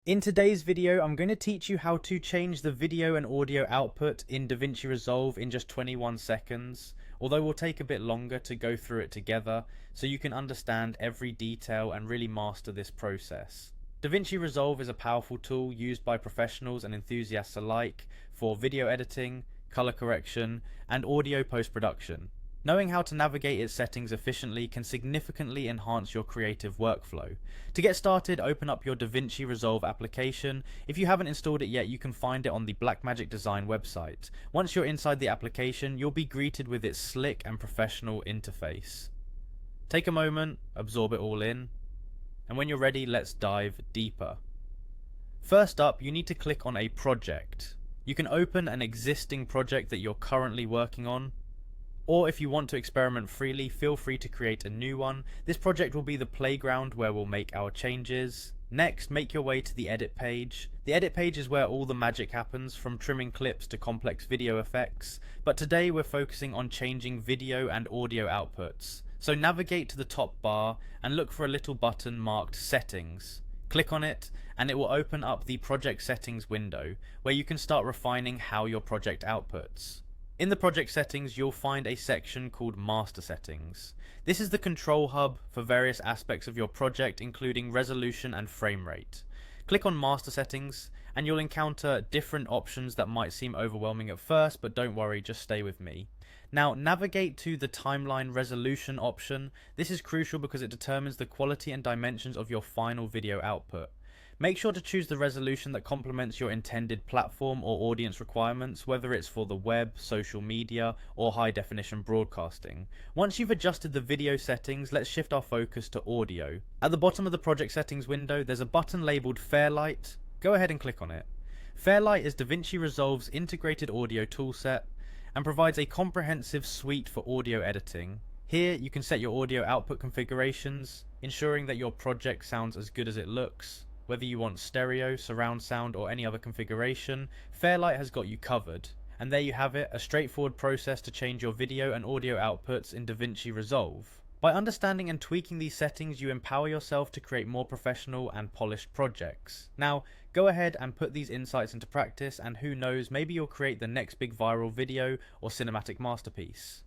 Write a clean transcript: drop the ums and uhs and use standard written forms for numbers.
In today's video, I'm going to teach you how to change the video and audio output in Davinci Resolve in just 21 seconds, although we'll take a bit longer to go through it together so you can understand every detail and really master this process. Davinci Resolve is a powerful tool used by professionals and enthusiasts alike for video editing, color correction, and audio post-production. Knowing how to navigate its settings efficiently can significantly enhance your creative workflow. To get started, open up your Davinci Resolve application. If you haven't installed it yet, you can find it on the Blackmagic Design website. Once you're inside the application, you'll be greeted with its slick and professional interface. Take a moment, absorb it all in, and when you're ready, let's dive deeper. First up, you need to click on a project. You can open an existing project that you're currently working on, or if you want to experiment freely, feel free to create a new one. This project will be the playground where we'll make our changes. Next, make your way to the edit page. The edit page is where all the magic happens, from trimming clips to complex video effects, but today we're focusing on changing video and audio outputs. So navigate to the top bar and look for a little button marked Settings. Click on it and it will open up the project settings window where you can start refining how your project outputs. In the project settings, you'll find a section called Master Settings. This is the control hub for various aspects of your project, including resolution and frame rate. Click on Master Settings and you'll encounter different options that might seem overwhelming at first, but don't worry, just stay with me. Now navigate to the timeline resolution option. This is crucial because it determines the quality and dimensions of your final video output. Make sure to choose the resolution that complements your intended platform or audience requirements, whether it's for the web, social media, or high definition broadcasting. Once you've adjusted the video settings, let's shift our focus to audio. At the bottom of the project settings window, there's a button labeled Fairlight. Go ahead and click on it. Fairlight is Davinci Resolve's integrated audio toolset and provides a comprehensive suite for audio editing. Here you can set your audio output configurations, ensuring that your project sounds as good as it looks. Whether you want stereo, surround sound, or any other configuration, Fairlight has got you covered. And there you have it, a straightforward process to change your video and audio outputs in Davinci Resolve. By understanding and tweaking these settings, you empower yourself to create more professional and polished projects. Now, go ahead and put these insights into practice, and who knows, maybe you'll create the next big viral video or cinematic masterpiece.